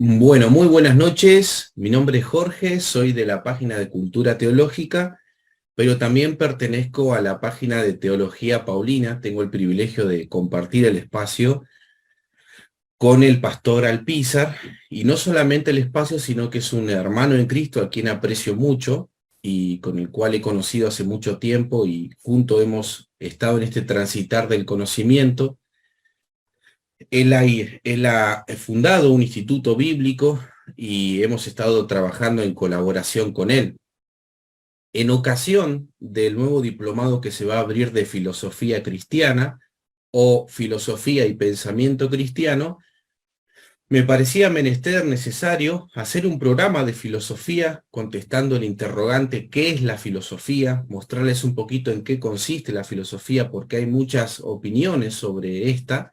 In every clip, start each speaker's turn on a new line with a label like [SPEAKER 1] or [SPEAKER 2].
[SPEAKER 1] Bueno, muy buenas noches. Mi nombre es Jorge, soy de la página de Cultura Teológica, pero también pertenezco a la página de Teología Paulina. Tengo el privilegio de compartir el espacio con el pastor Alpizar, y no solamente el espacio, sino que es un hermano en Cristo a quien aprecio mucho y con el cual he conocido hace mucho tiempo y juntos hemos estado en este transitar del conocimiento. Él ha fundado un instituto bíblico y hemos estado trabajando en colaboración con él. En ocasión del nuevo diplomado que se va a abrir de filosofía cristiana o filosofía y pensamiento cristiano, me parecía menester necesario hacer un programa de filosofía contestando el interrogante ¿qué es la filosofía? Mostrarles un poquito en qué consiste la filosofía, porque hay muchas opiniones sobre esta.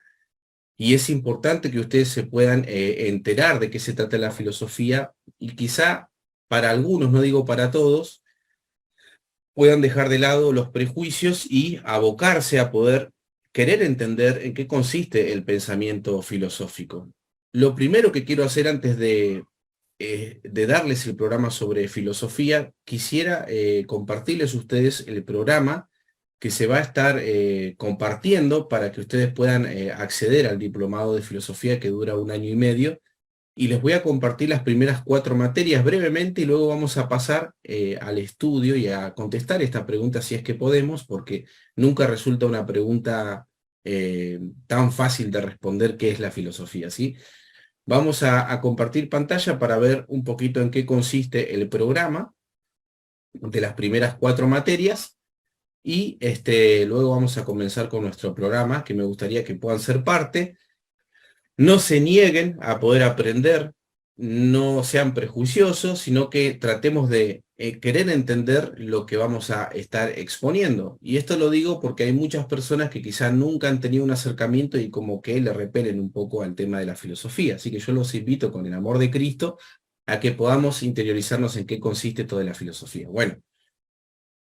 [SPEAKER 1] Y es importante que ustedes se puedan enterar de qué se trata la filosofía y quizá para algunos, no digo para todos, puedan dejar de lado los prejuicios y abocarse a poder querer entender en qué consiste el pensamiento filosófico. Lo primero que quiero hacer antes de darles el programa sobre filosofía, quisiera compartirles a ustedes el programa que se va a estar compartiendo para que ustedes puedan acceder al diplomado de filosofía que dura 1 año y medio. Y les voy a compartir las primeras 4 materias brevemente y luego vamos a pasar al estudio y a contestar esta pregunta si es que podemos, porque nunca resulta una pregunta tan fácil de responder qué es la filosofía, ¿sí? Vamos a compartir pantalla para ver un poquito en qué consiste el programa de las primeras 4 materias. Y luego vamos a comenzar con nuestro programa, que me gustaría que puedan ser parte. No se nieguen a poder aprender, no sean prejuiciosos, sino que tratemos de querer entender lo que vamos a estar exponiendo. Y esto lo digo porque hay muchas personas que quizás nunca han tenido un acercamiento y como que le repelen un poco al tema de la filosofía. Así que yo los invito con el amor de Cristo a que podamos interiorizarnos en qué consiste toda la filosofía. Bueno.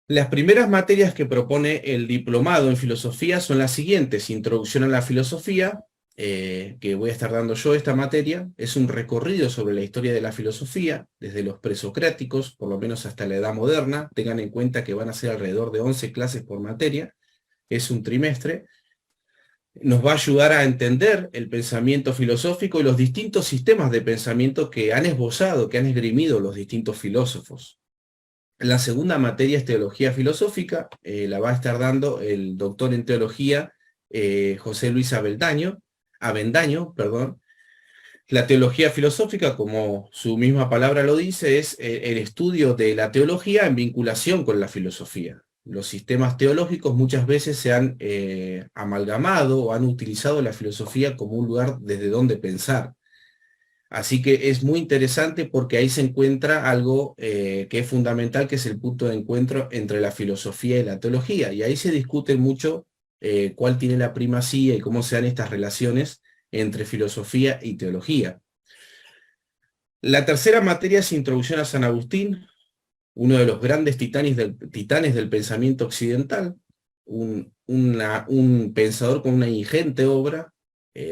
[SPEAKER 1] Las primeras materias que propone el diplomado en filosofía son las siguientes: Introducción a la filosofía, que voy a estar dando yo esta materia. Es un recorrido sobre la historia de la filosofía, desde los presocráticos, por lo menos hasta la Edad Moderna. Tengan en cuenta que van a ser alrededor de 11 clases por materia, es un trimestre. Nos va a ayudar a entender el pensamiento filosófico y los distintos sistemas de pensamiento que han esbozado, que han esgrimido los distintos filósofos. La segunda materia es teología filosófica, la va a estar dando el doctor en teología José Luis Avendaño, perdón. La teología filosófica, como su misma palabra lo dice, es el estudio de la teología en vinculación con la filosofía. Los sistemas teológicos muchas veces se han amalgamado o han utilizado la filosofía como un lugar desde donde pensar. Así que es muy interesante porque ahí se encuentra algo que es fundamental, que es el punto de encuentro entre la filosofía y la teología. Y ahí se discute mucho cuál tiene la primacía y cómo se dan estas relaciones entre filosofía y teología. La tercera materia es Introducción a San Agustín, uno de los grandes titanes del pensamiento occidental, un pensador con una ingente obra.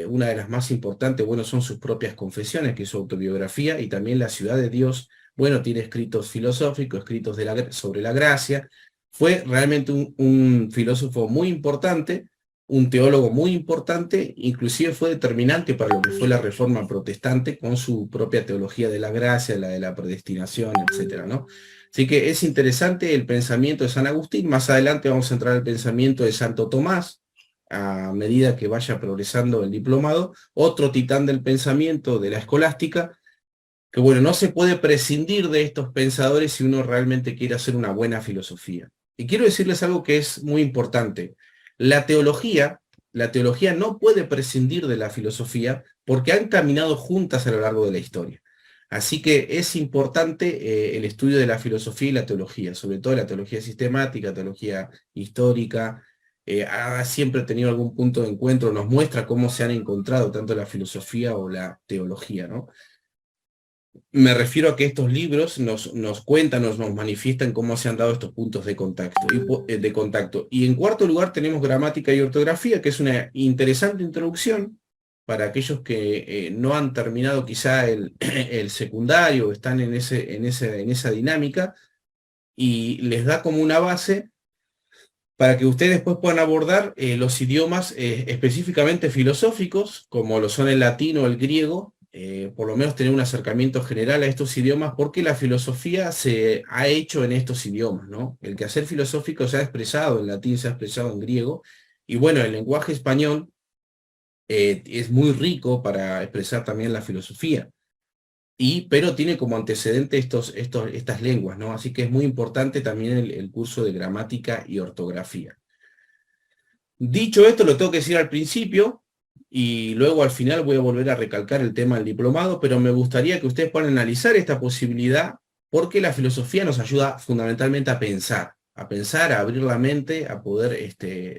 [SPEAKER 1] Una de las más importantes, bueno, son sus propias confesiones, que es su autobiografía, y también La ciudad de Dios. Bueno, tiene escritos filosóficos, escritos sobre la gracia. Fue realmente un filósofo muy importante, un teólogo muy importante, inclusive fue determinante para lo que fue la Reforma Protestante con su propia teología de la gracia, la de la predestinación, etcétera, ¿no? Así que es interesante el pensamiento de San Agustín. Más adelante vamos a entrar al pensamiento de Santo Tomás, a medida que vaya progresando el diplomado, otro titán del pensamiento de la escolástica, que bueno, no se puede prescindir de estos pensadores si uno realmente quiere hacer una buena filosofía. Y quiero decirles algo que es muy importante. La teología, la teología no puede prescindir de la filosofía porque han caminado juntas a lo largo de la historia. Así que es importante el estudio de la filosofía y la teología, sobre todo la teología sistemática, teología histórica. Ha siempre tenido algún punto de encuentro, nos muestra cómo se han encontrado tanto la filosofía o la teología, ¿no? Me refiero a que estos libros nos cuentan, nos manifiestan cómo se han dado estos puntos de contacto. Y en cuarto lugar tenemos gramática y ortografía, que es una interesante introducción para aquellos que no han terminado quizá el secundario, están en esa dinámica, y les da como una base para que ustedes después puedan abordar los idiomas específicamente filosóficos, como lo son el latín o el griego, por lo menos tener un acercamiento general a estos idiomas, porque la filosofía se ha hecho en estos idiomas, ¿no? El quehacer filosófico se ha expresado en latín, se ha expresado en griego, y bueno, el lenguaje español es muy rico para expresar también la filosofía, pero tiene como antecedente estas lenguas, ¿no? Así que es muy importante también el curso de gramática y ortografía. Dicho esto, lo tengo que decir al principio, y luego al final voy a volver a recalcar el tema del diplomado, pero me gustaría que ustedes puedan analizar esta posibilidad, porque la filosofía nos ayuda fundamentalmente a pensar, a abrir la mente, a poder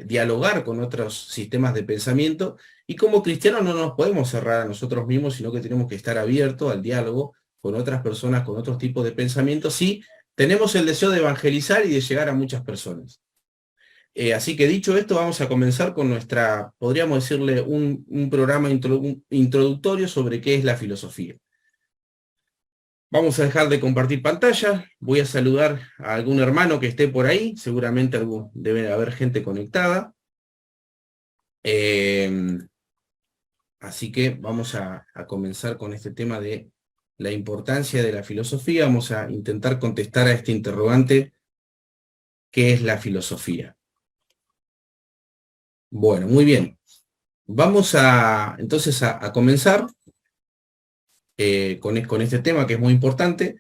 [SPEAKER 1] dialogar con otros sistemas de pensamiento, y como cristianos no nos podemos cerrar a nosotros mismos, sino que tenemos que estar abiertos al diálogo con otras personas, con otros tipos de pensamientos, si tenemos el deseo de evangelizar y de llegar a muchas personas. Así que dicho esto, vamos a comenzar con podríamos decirle, un programa introductorio sobre qué es la filosofía. Vamos a dejar de compartir pantalla, voy a saludar a algún hermano que esté por ahí, seguramente debe haber gente conectada. Así que vamos a comenzar con este tema de la importancia de la filosofía. Vamos a intentar contestar a este interrogante: ¿qué es la filosofía? Bueno, muy bien. Vamos entonces a comenzar con este tema que es muy importante.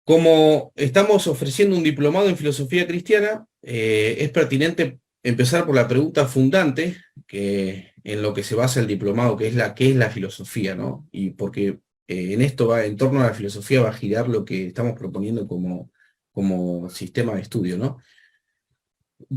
[SPEAKER 1] Como estamos ofreciendo un diplomado en filosofía cristiana, es pertinente empezar por la pregunta fundante en lo que se basa el diplomado, que es ¿qué es la filosofía? ¿No? Y porque en torno a la filosofía va a girar lo que estamos proponiendo como sistema de estudio, ¿no?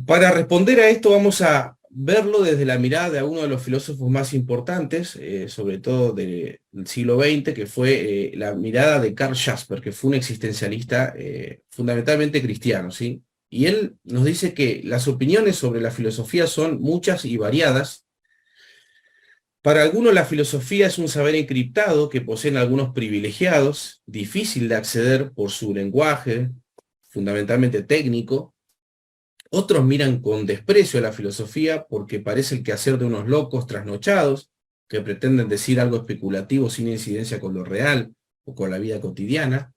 [SPEAKER 1] Para responder a esto vamos a verlo desde la mirada de uno de los filósofos más importantes, sobre todo del siglo XX, que fue la mirada de Karl Jasper, que fue un existencialista fundamentalmente cristiano, ¿sí? Y él nos dice que las opiniones sobre la filosofía son muchas y variadas. Para algunos la filosofía es un saber encriptado que poseen algunos privilegiados, difícil de acceder por su lenguaje, fundamentalmente técnico. Otros miran con desprecio a la filosofía porque parece el quehacer de unos locos trasnochados que pretenden decir algo especulativo sin incidencia con lo real o con la vida cotidiana.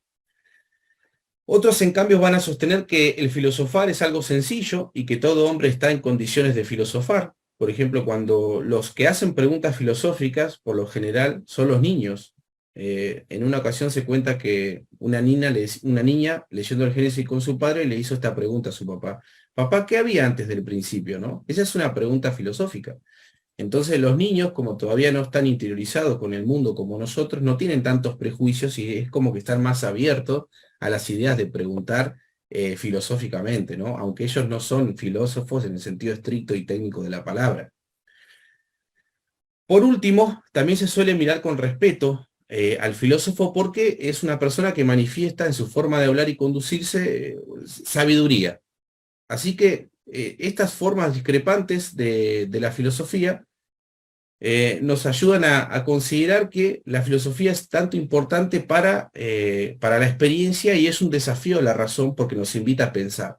[SPEAKER 1] Otros, en cambio, van a sostener que el filosofar es algo sencillo y que todo hombre está en condiciones de filosofar. Por ejemplo, cuando los que hacen preguntas filosóficas, por lo general, son los niños. En una ocasión se cuenta que una niña leyendo el Génesis con su padre, le hizo esta pregunta a su papá: papá, ¿qué había antes del principio? ¿No? Esa es una pregunta filosófica. Entonces los niños, como todavía no están interiorizados con el mundo como nosotros, no tienen tantos prejuicios y es como que están más abiertos a las ideas de preguntar filosóficamente, ¿no? Aunque ellos no son filósofos en el sentido estricto y técnico de la palabra. Por último, también se suele mirar con respeto al filósofo porque es una persona que manifiesta en su forma de hablar y conducirse sabiduría. Así que estas formas discrepantes de la filosofía nos ayudan a considerar que la filosofía es tanto importante para la experiencia y es un desafío a la razón porque nos invita a pensar.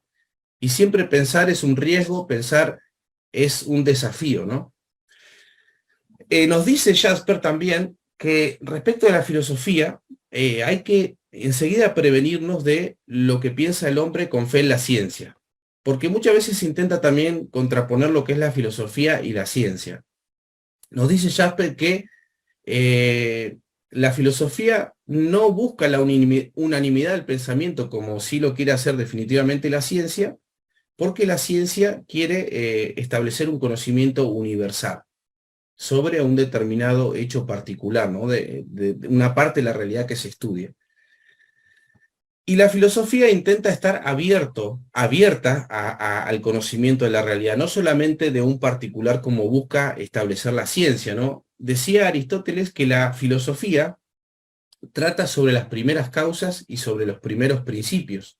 [SPEAKER 1] Y siempre pensar es un riesgo, pensar es un desafío, ¿no? Nos dice Jasper también que respecto a la filosofía hay que enseguida prevenirnos de lo que piensa el hombre con fe en la ciencia, porque muchas veces se intenta también contraponer lo que es la filosofía y la ciencia. Nos dice Jasper que la filosofía no busca la unanimidad del pensamiento como sí lo quiere hacer definitivamente la ciencia, porque la ciencia quiere establecer un conocimiento universal sobre un determinado hecho particular, ¿no? de una parte de la realidad que se estudia. Y la filosofía intenta estar abierta al conocimiento de la realidad, no solamente de un particular como busca establecer la ciencia, ¿no? Decía Aristóteles que la filosofía trata sobre las primeras causas y sobre los primeros principios.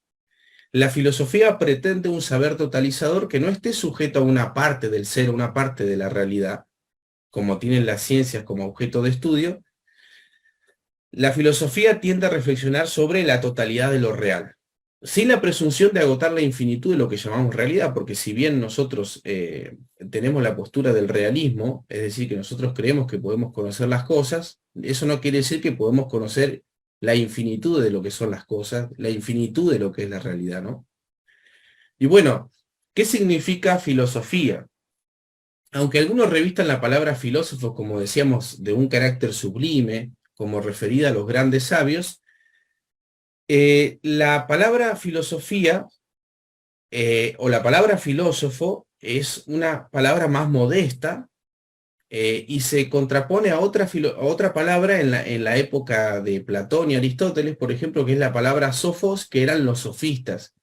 [SPEAKER 1] La filosofía pretende un saber totalizador que no esté sujeto a una parte del ser, una parte de la realidad, como tienen las ciencias como objeto de estudio, la filosofía tiende a reflexionar sobre la totalidad de lo real, sin la presunción de agotar la infinitud de lo que llamamos realidad, porque si bien nosotros tenemos la postura del realismo, es decir, que nosotros creemos que podemos conocer las cosas, eso no quiere decir que podemos conocer la infinitud de lo que son las cosas, la infinitud de lo que es la realidad, ¿no? Y bueno, ¿qué significa filosofía? Aunque algunos revistan la palabra filósofo, como decíamos, de un carácter sublime, como referida a los grandes sabios, la palabra filosofía o la palabra filósofo es una palabra más modesta y se contrapone a otra palabra en la época de Platón y Aristóteles, por ejemplo, que es la palabra sofos, que eran los sofistas,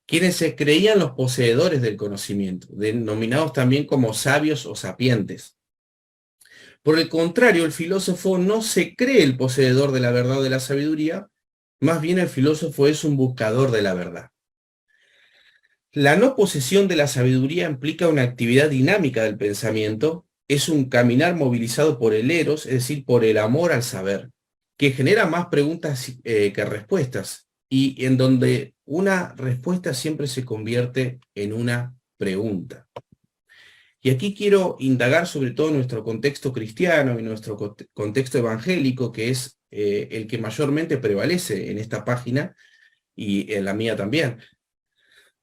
[SPEAKER 1] quienes se creían los poseedores del conocimiento, denominados también como sabios o sapientes. Por el contrario, el filósofo no se cree el poseedor de la verdad o de la sabiduría, más bien el filósofo es un buscador de la verdad. La no posesión de la sabiduría implica una actividad dinámica del pensamiento, es un caminar movilizado por el eros, es decir, por el amor al saber, que genera más preguntas que respuestas, y en donde una respuesta siempre se convierte en una pregunta. Y aquí quiero indagar sobre todo nuestro contexto cristiano y nuestro contexto evangélico, que es el que mayormente prevalece en esta página y en la mía también.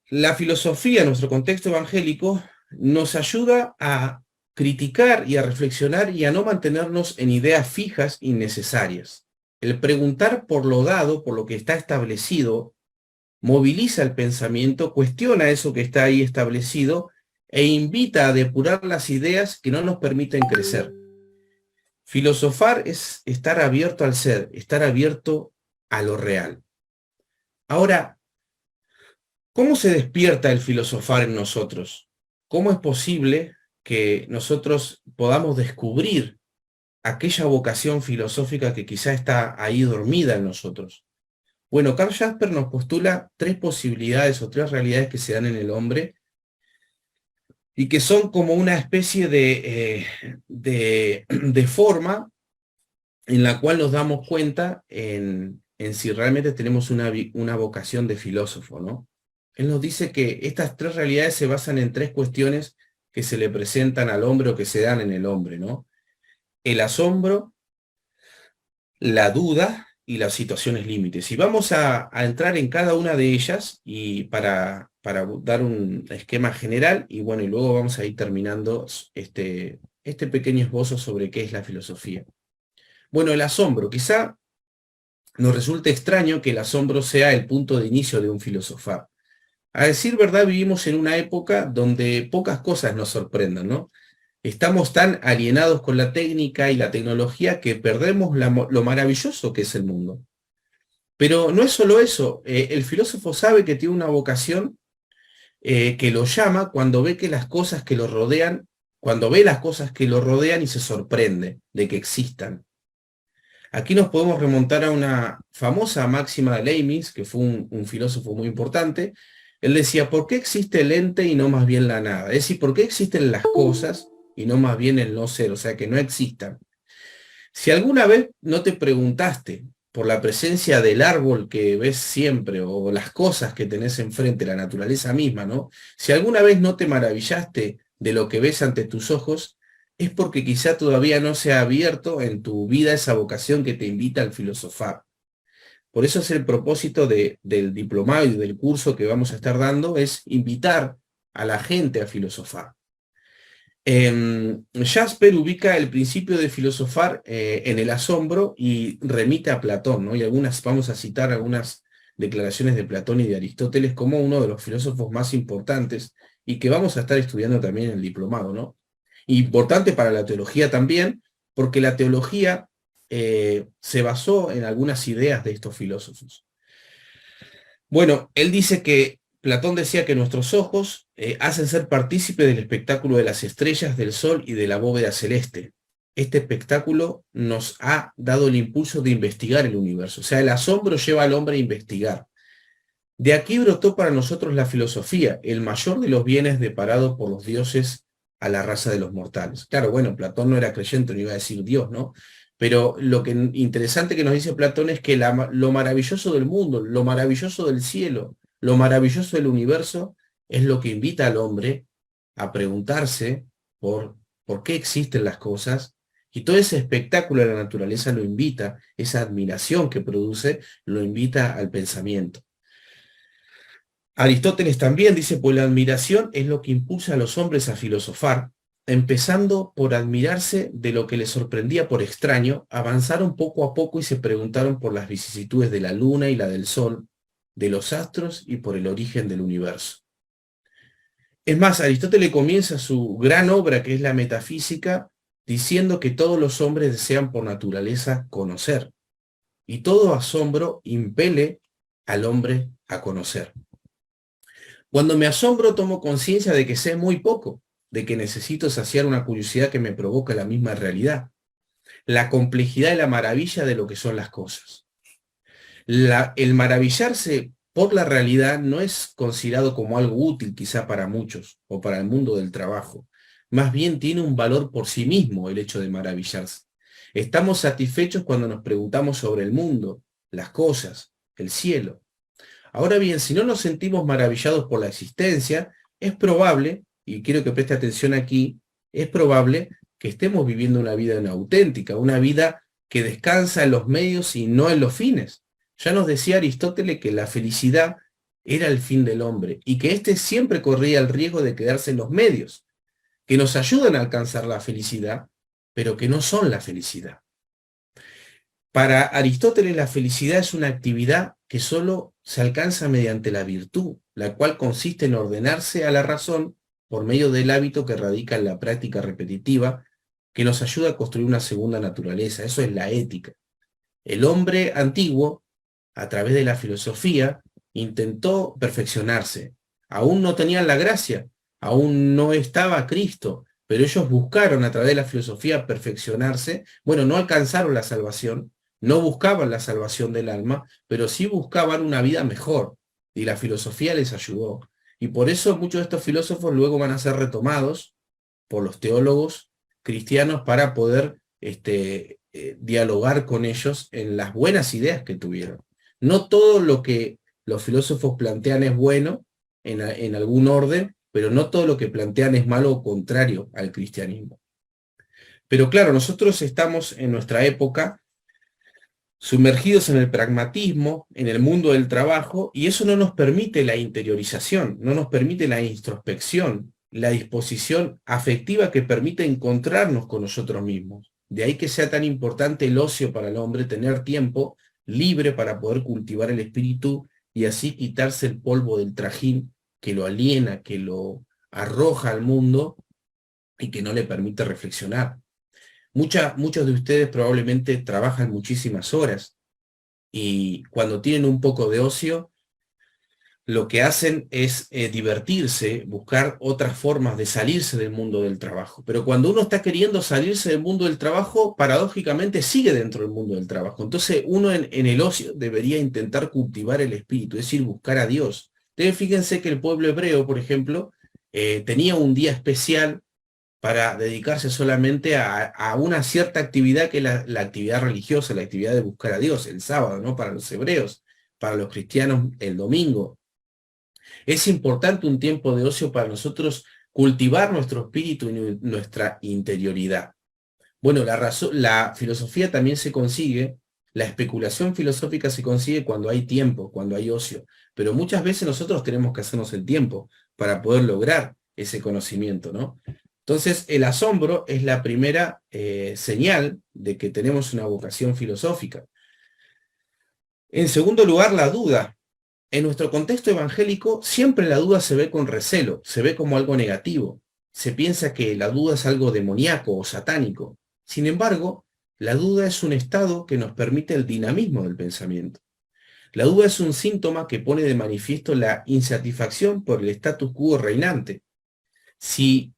[SPEAKER 1] La filosofía, en nuestro contexto evangélico, nos ayuda a criticar y a reflexionar y a no mantenernos en ideas fijas innecesarias. El preguntar por lo dado, por lo que está establecido, moviliza el pensamiento, cuestiona eso que está ahí establecido e invita a depurar las ideas que no nos permiten crecer. Filosofar es estar abierto al ser, estar abierto a lo real. Ahora, ¿cómo se despierta el filosofar en nosotros? ¿Cómo es posible que nosotros podamos descubrir aquella vocación filosófica que quizá está ahí dormida en nosotros? Bueno, Karl Jasper nos postula tres posibilidades o tres realidades que se dan en el hombre y que son como una especie de forma en la cual nos damos cuenta en si realmente tenemos una vocación de filósofo, ¿no? Él nos dice que estas tres realidades se basan en tres cuestiones que se le presentan al hombre o que se dan en el hombre, ¿no? El asombro, la duda y las situaciones límites. Y vamos a entrar en cada una de ellas y para dar un esquema general y bueno, y luego vamos a ir terminando este pequeño esbozo sobre qué es la filosofía. Bueno, el asombro. Quizá nos resulte extraño que el asombro sea el punto de inicio de un filosofar. A decir verdad, vivimos en una época donde pocas cosas nos sorprendan, ¿no? Estamos tan alienados con la técnica y la tecnología que perdemos lo maravilloso que es el mundo. Pero no es solo eso, el filósofo sabe que tiene una vocación que lo llama cuando ve que las cosas que lo rodean, cuando ve las cosas que lo rodean y se sorprende de que existan. Aquí nos podemos remontar a una famosa máxima de Leibniz, que fue un filósofo muy importante. Él decía, ¿por qué existe el ente y no más bien la nada? Es decir, ¿por qué existen las cosas y no más bien el no ser? O sea, que no existan. Si alguna vez no te preguntaste por la presencia del árbol que ves siempre o las cosas que tenés enfrente, la naturaleza misma, ¿no? Si alguna vez no te maravillaste de lo que ves ante tus ojos, es porque quizá todavía no se ha abierto en tu vida esa vocación que te invita al filosofar. Por eso es el propósito del diplomado y del curso que vamos a estar dando, es invitar a la gente a filosofar. Jasper ubica el principio de filosofar en el asombro y remite a Platón, ¿no? Y vamos a citar algunas declaraciones de Platón y de Aristóteles como uno de los filósofos más importantes y que vamos a estar estudiando también en el diplomado, ¿no? Importante para la teología también, porque la teología se basó en algunas ideas de estos filósofos. Bueno, él dice que Platón decía que nuestros ojos hacen ser partícipe del espectáculo de las estrellas, del sol y de la bóveda celeste. Este espectáculo nos ha dado el impulso de investigar el universo. O sea, el asombro lleva al hombre a investigar. De aquí brotó para nosotros la filosofía, el mayor de los bienes deparados por los dioses a la raza de los mortales. Claro, bueno, Platón no era creyente, no iba a decir Dios, ¿no? Pero lo que interesante que nos dice Platón es que lo maravilloso del mundo, lo maravilloso del cielo, lo maravilloso del universo, es lo que invita al hombre a preguntarse por qué existen las cosas, y todo ese espectáculo de la naturaleza lo invita, esa admiración que produce, lo invita al pensamiento. Aristóteles también dice, pues la admiración es lo que impulsa a los hombres a filosofar, empezando por admirarse de lo que les sorprendía por extraño, avanzaron poco a poco y se preguntaron por las vicisitudes de la luna y la del sol, de los astros y por el origen del universo. Es más, Aristóteles comienza su gran obra, que es la metafísica, diciendo que todos los hombres desean por naturaleza conocer, y todo asombro impele al hombre a conocer. Cuando me asombro, tomo conciencia de que sé muy poco, de que necesito saciar una curiosidad que me provoca la misma realidad, la complejidad y la maravilla de lo que son las cosas. El maravillarse por la realidad no es considerado como algo útil quizá para muchos o para el mundo del trabajo. Más bien tiene un valor por sí mismo el hecho de maravillarse. Estamos satisfechos cuando nos preguntamos sobre el mundo, las cosas, el cielo. Ahora bien, si no nos sentimos maravillados por la existencia, es probable, y quiero que preste atención aquí, es probable que estemos viviendo una vida inauténtica, una vida que descansa en los medios y no en los fines. Ya nos decía Aristóteles que la felicidad era el fin del hombre y que éste siempre corría el riesgo de quedarse en los medios, que nos ayudan a alcanzar la felicidad, pero que no son la felicidad. Para Aristóteles la felicidad es una actividad que solo se alcanza mediante la virtud, la cual consiste en ordenarse a la razón por medio del hábito que radica en la práctica repetitiva, que nos ayuda a construir una segunda naturaleza. Eso es la ética. El hombre antiguo, a través de la filosofía, intentó perfeccionarse. Aún no tenían la gracia, aún no estaba Cristo, pero ellos buscaron a través de la filosofía perfeccionarse. Bueno, no alcanzaron la salvación, no buscaban la salvación del alma, pero sí buscaban una vida mejor, y la filosofía les ayudó. Y por eso muchos de estos filósofos luego van a ser retomados por los teólogos cristianos para poder dialogar con ellos en las buenas ideas que tuvieron. No todo lo que los filósofos plantean es bueno en algún orden, pero no todo lo que plantean es malo o contrario al cristianismo. Pero claro, nosotros estamos en nuestra época sumergidos en el pragmatismo, en el mundo del trabajo, y eso no nos permite la interiorización, no nos permite la introspección, la disposición afectiva que permite encontrarnos con nosotros mismos. De ahí que sea tan importante el ocio para el hombre, tener tiempo libre para poder cultivar el espíritu y así quitarse el polvo del trajín que lo aliena, que lo arroja al mundo y que no le permite reflexionar. Muchos de ustedes probablemente trabajan muchísimas horas y cuando tienen un poco de ocio, lo que hacen es divertirse, buscar otras formas de salirse del mundo del trabajo. Pero cuando uno está queriendo salirse del mundo del trabajo, paradójicamente sigue dentro del mundo del trabajo. Entonces uno en el ocio debería intentar cultivar el espíritu, es decir, buscar a Dios. Entonces fíjense que el pueblo hebreo, por ejemplo, tenía un día especial para dedicarse solamente a una cierta actividad que es la actividad religiosa, la actividad de buscar a Dios, el sábado, ¿no? Para los hebreos, para los cristianos el domingo. Es importante un tiempo de ocio para nosotros cultivar nuestro espíritu y nuestra interioridad. Bueno, la filosofía también se consigue, la especulación filosófica se consigue cuando hay tiempo, cuando hay ocio, pero muchas veces nosotros tenemos que hacernos el tiempo para poder lograr ese conocimiento, ¿no? Entonces, el asombro es la primera señal de que tenemos una vocación filosófica. En segundo lugar, la duda. En nuestro contexto evangélico, siempre la duda se ve con recelo, se ve como algo negativo. Se piensa que la duda es algo demoníaco o satánico. Sin embargo, la duda es un estado que nos permite el dinamismo del pensamiento. La duda es un síntoma que pone de manifiesto la insatisfacción por el status quo reinante. Si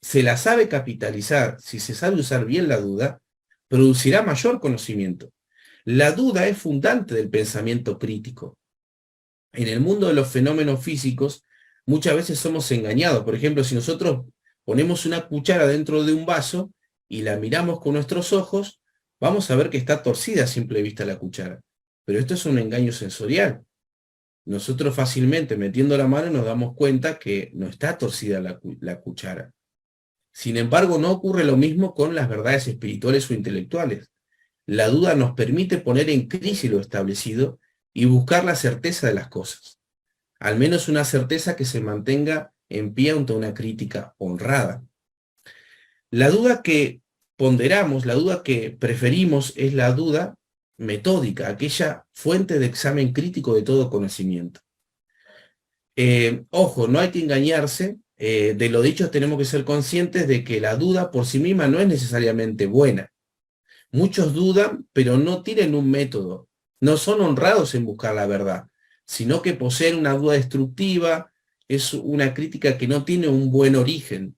[SPEAKER 1] se la sabe capitalizar, si se sabe usar bien la duda, producirá mayor conocimiento. La duda es fundante del pensamiento crítico. En el mundo de los fenómenos físicos, muchas veces somos engañados. Por ejemplo, si nosotros ponemos una cuchara dentro de un vaso y la miramos con nuestros ojos, vamos a ver que está torcida a simple vista la cuchara. Pero esto es un engaño sensorial. Nosotros fácilmente metiendo la mano nos damos cuenta que no está torcida la cuchara. Sin embargo, no ocurre lo mismo con las verdades espirituales o intelectuales. La duda nos permite poner en crisis lo establecido y buscar la certeza de las cosas. Al menos una certeza que se mantenga en pie ante una crítica honrada. La duda que ponderamos, la duda que preferimos es la duda metódica, aquella fuente de examen crítico de todo conocimiento. Ojo, no hay que engañarse, de lo dicho tenemos que ser conscientes de que la duda por sí misma no es necesariamente buena. Muchos dudan, pero no tienen un método, no son honrados en buscar la verdad, sino que poseen una duda destructiva, es una crítica que no tiene un buen origen.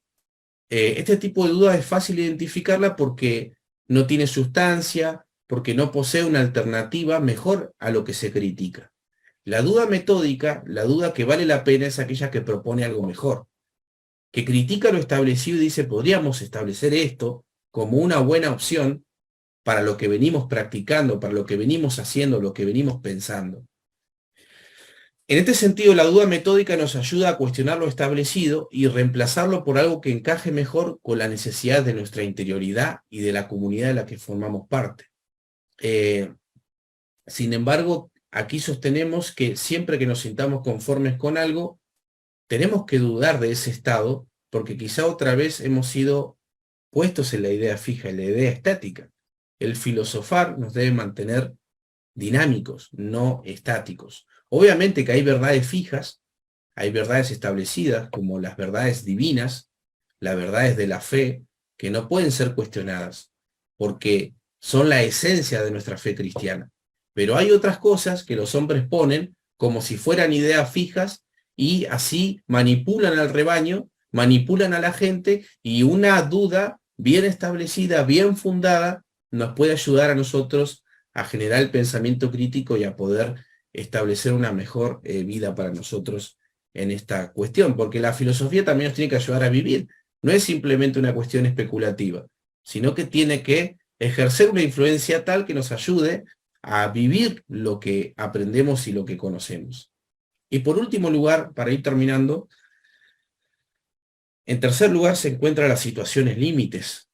[SPEAKER 1] Este tipo de duda es fácil identificarla porque no tiene sustancia, porque no posee una alternativa mejor a lo que se critica. La duda metódica, la duda que vale la pena es aquella que propone algo mejor, que critica lo establecido y dice, podríamos establecer esto como una buena opción para lo que venimos practicando, para lo que venimos haciendo, lo que venimos pensando. En este sentido, la duda metódica nos ayuda a cuestionar lo establecido y reemplazarlo por algo que encaje mejor con la necesidad de nuestra interioridad y de la comunidad de la que formamos parte. Sin embargo, aquí sostenemos que siempre que nos sintamos conformes con algo, tenemos que dudar de ese estado, porque quizá otra vez hemos sido puestos en la idea fija, en la idea estática. El filosofar nos debe mantener dinámicos, no estáticos. Obviamente que hay verdades fijas, hay verdades establecidas, como las verdades divinas, las verdades de la fe, que no pueden ser cuestionadas, porque son la esencia de nuestra fe cristiana. Pero hay otras cosas que los hombres ponen como si fueran ideas fijas y así manipulan al rebaño, manipulan a la gente, y una duda bien establecida, bien fundada, nos puede ayudar a nosotros a generar el pensamiento crítico y a poder establecer una mejor vida para nosotros en esta cuestión, porque la filosofía también nos tiene que ayudar a vivir. No es simplemente una cuestión especulativa, sino que tiene que ejercer una influencia tal que nos ayude a vivir lo que aprendemos y lo que conocemos. Y por último lugar, para ir terminando, en tercer lugar se encuentran las situaciones límites.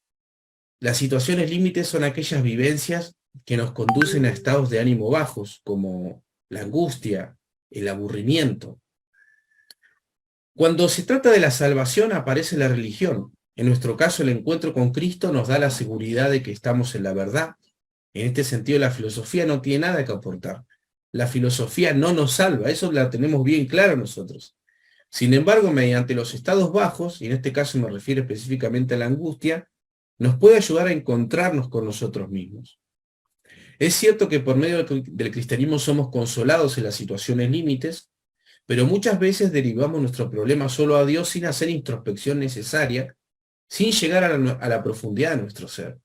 [SPEAKER 1] Las situaciones límites son aquellas vivencias que nos conducen a estados de ánimo bajos, como la angustia, el aburrimiento. Cuando se trata de la salvación aparece la religión. En nuestro caso, el encuentro con Cristo nos da la seguridad de que estamos en la verdad. En este sentido, la filosofía no tiene nada que aportar. La filosofía no nos salva, eso la tenemos bien claro nosotros. Sin embargo, mediante los estados bajos, y en este caso me refiero específicamente a la angustia, nos puede ayudar a encontrarnos con nosotros mismos. Es cierto que por medio del cristianismo somos consolados en las situaciones límites, pero muchas veces derivamos nuestro problema solo a Dios sin hacer introspección necesaria, sin llegar a la profundidad de nuestro ser.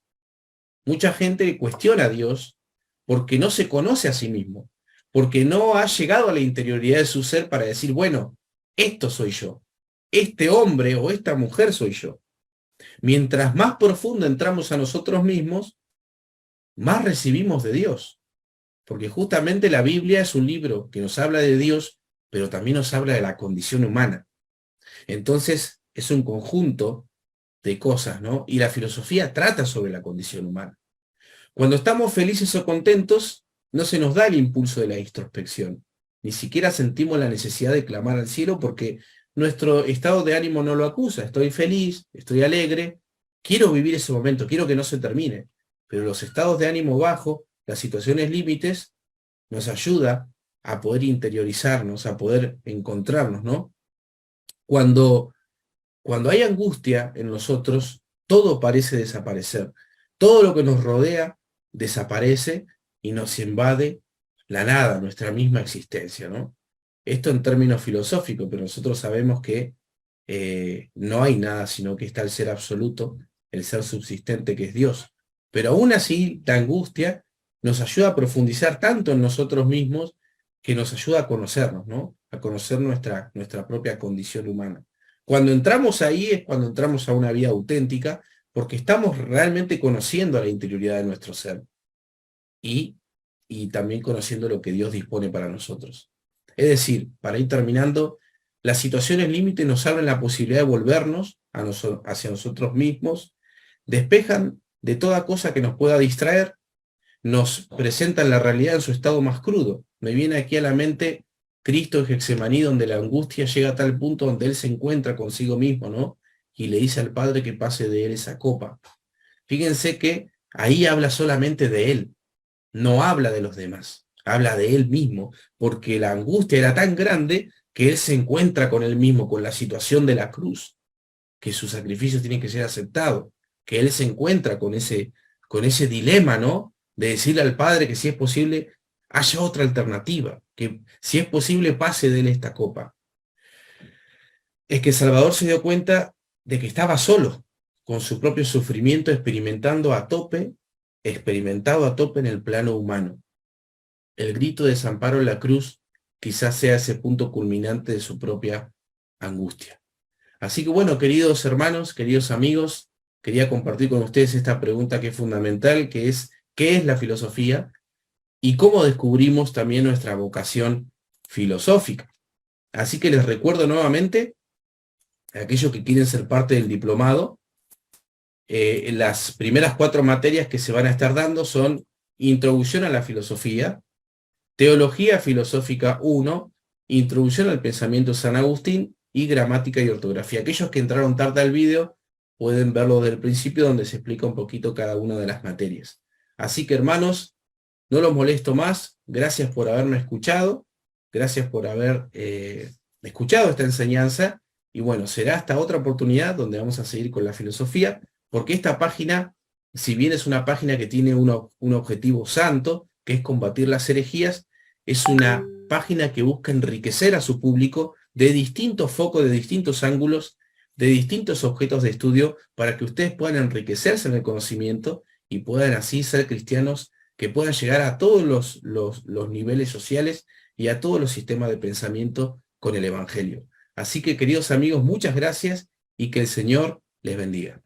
[SPEAKER 1] Mucha gente cuestiona a Dios porque no se conoce a sí mismo, porque no ha llegado a la interioridad de su ser para decir, bueno, esto soy yo, este hombre o esta mujer soy yo. Mientras más profundo entramos a nosotros mismos, más recibimos de Dios. Porque justamente la Biblia es un libro que nos habla de Dios, pero también nos habla de la condición humana. Entonces, es un conjunto de cosas, ¿no? Y la filosofía trata sobre la condición humana. Cuando estamos felices o contentos, no se nos da el impulso de la introspección. Ni siquiera sentimos la necesidad de clamar al cielo porque nuestro estado de ánimo no lo acusa. Estoy feliz, estoy alegre, quiero vivir ese momento, quiero que no se termine. Pero los estados de ánimo bajo, las situaciones límites, nos ayuda a poder interiorizarnos, a poder encontrarnos, ¿no? Cuando hay angustia en nosotros, todo parece desaparecer. Todo lo que nos rodea desaparece y nos invade la nada, nuestra misma existencia, ¿no? Esto en términos filosóficos, pero nosotros sabemos que no hay nada, sino que está el ser absoluto, el ser subsistente que es Dios. Pero aún así, la angustia nos ayuda a profundizar tanto en nosotros mismos que nos ayuda a conocernos, ¿no? A conocer nuestra propia condición humana. Cuando entramos ahí es cuando entramos a una vida auténtica, porque estamos realmente conociendo a la interioridad de nuestro ser y también conociendo lo que Dios dispone para nosotros. Es decir, para ir terminando, las situaciones límite nos abren la posibilidad de volvernos hacia nosotros mismos, despejan de toda cosa que nos pueda distraer, nos presentan la realidad en su estado más crudo. Me viene aquí a la mente Cristo en Getsemaní, donde la angustia llega a tal punto donde Él se encuentra consigo mismo, ¿no? Y le dice al Padre que pase de Él esa copa. Fíjense que ahí habla solamente de Él, no habla de los demás, habla de Él mismo, porque la angustia era tan grande que Él se encuentra con Él mismo, con la situación de la cruz, que su sacrificio tiene que ser aceptado, que Él se encuentra con ese dilema, ¿no? De decirle al Padre que si es posible, haya otra alternativa, que si es posible pase de Él esta copa. Es que Salvador se dio cuenta de que estaba solo, con su propio sufrimiento experimentado a tope en el plano humano. El grito de desamparo en la cruz quizás sea ese punto culminante de su propia angustia. Así que bueno, queridos hermanos, queridos amigos, quería compartir con ustedes esta pregunta que es fundamental, que es ¿qué es la filosofía? Y cómo descubrimos también nuestra vocación filosófica. Así que les recuerdo nuevamente, a aquellos que quieren ser parte del diplomado, las primeras 4 materias que se van a estar dando son Introducción a la Filosofía, Teología Filosófica 1, Introducción al Pensamiento de San Agustín y Gramática y Ortografía. Aquellos que entraron tarde al vídeo pueden verlo desde el principio, donde se explica un poquito cada una de las materias. Así que hermanos, no los molesto más, gracias por haberme escuchado, gracias por haber escuchado esta enseñanza, y bueno, será hasta otra oportunidad donde vamos a seguir con la filosofía, porque esta página, si bien es una página que tiene un objetivo santo, que es combatir las herejías, es una página que busca enriquecer a su público de distintos focos, de distintos ángulos, de distintos objetos de estudio, para que ustedes puedan enriquecerse en el conocimiento y puedan así ser cristianos que puedan llegar a todos los niveles sociales y a todos los sistemas de pensamiento con el Evangelio. Así que, queridos amigos, muchas gracias y que el Señor les bendiga.